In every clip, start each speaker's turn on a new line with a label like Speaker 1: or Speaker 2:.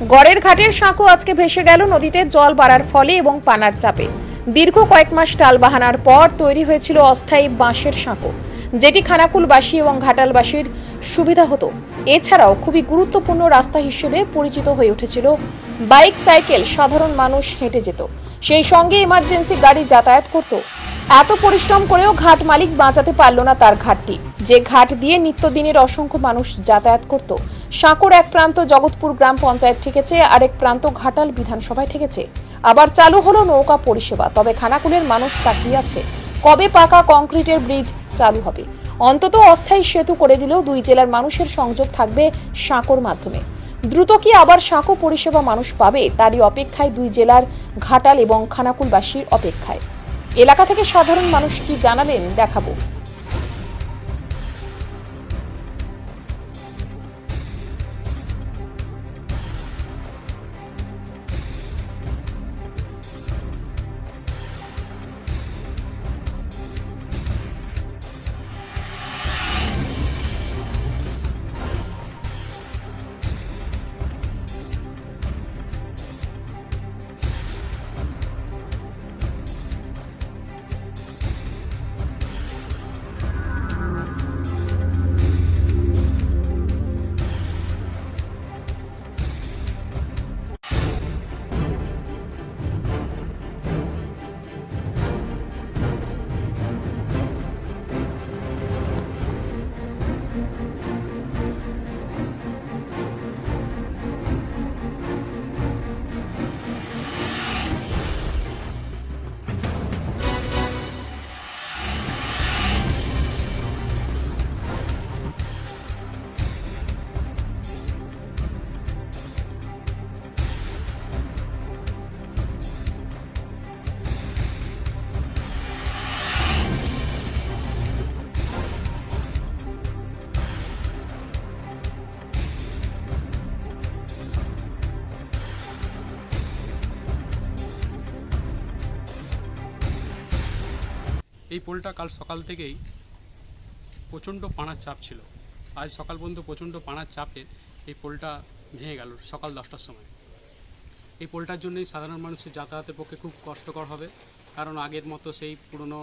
Speaker 1: গড়ের ঘাটের সাঁকো আজকে ভেসে গেল নদীতে জল বাড়ার ফলে এবং পানার চাপে। দীর্ঘ কয়েক মাস টালবাহানার পর তৈরি হয়েছিল অস্থায়ী বাঁশের সাঁকো, যেটি খানাকুলবাসী এবং ঘাটালবাসীর সুবিধা হতো। এছাড়াও খুবই গুরুত্বপূর্ণ রাস্তা হিসেবে পরিচিত হয়ে উঠেছিল। বাইক, সাইকেল, সাধারণ মানুষ হেঁটে যেত, সেই সঙ্গে ইমার্জেন্সি গাড়ি যাতায়াত করত। এত পরিশ্রম করেও ঘাট মালিক বাঁচাতে পারল না তার ঘাটটি, যে ঘাট দিয়ে নিত্যদিনের অসংখ্য মানুষ যাতায়াত করত। সাঁকোর এক প্রান্ত জগৎপুর গ্রাম পঞ্চায়েত ঠেকেছে, আরেক প্রান্ত ঘাটাল বিধানসভায় ঠেকেছে। আবার চালু হলো নৌকা পরিষেবা। তবে খানাকুলের মানুষ তাকিয়ে আছে, কবে পাকা কংক্রিটের ব্রিজ চালু হবে। অন্তত অস্থায়ী সেতু করে দিলেও দুই জেলার মানুষের সংযোগ থাকবে সাঁকোর মাধ্যমে। দ্রুত কি আবার সাঁকো পরিষেবা মানুষ পাবে, তারই অপেক্ষায় দুই জেলার ঘাটাল এবং খানাকুলবাসীর অপেক্ষায়। এলাকা থেকে সাধারণ মানুষ কি জানালেন দেখাবো।
Speaker 2: এই পোলটা কাল সকাল থেকেই প্রচণ্ড পানার চাপ ছিল। আজ সকাল পর্যন্ত প্রচণ্ড পানার চাপে এই পোলটা ভেঙে গেল সকাল 10টার সময়। এই পোলটার জন্যই সাধারণ মানুষের যাতায়াতের পক্ষে খুব কষ্টকর হবে, কারণ আগের মতো সেই পুরনো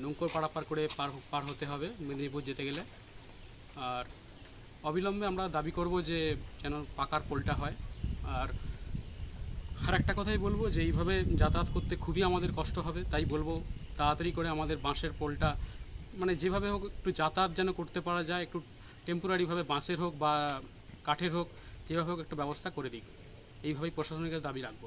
Speaker 2: নৌকো পারাপার করে পার হতে হবে মেদিনীপুর যেতে গেলে। আর অবিলম্বে আমরা দাবি করব যে যেন পাকার পোলটা হয়। আর একটা কথাই বলবো যে এইভাবে যাতায়াত করতে খুবই আমাদের কষ্ট হবে, তাই বলবো তাড়াতাড়ি করে আমাদের বাঁশের পোলটা যেভাবে হোক একটু যাতায়াত যেন করতে পারা যায়, একটু টেম্পোরারিভাবে বাঁশের হোক বা কাঠের হোক, যেভাবে হোক একটু ব্যবস্থা করে দিক। এইভাবেই প্রশাসনের কাছে দাবি রাখবো।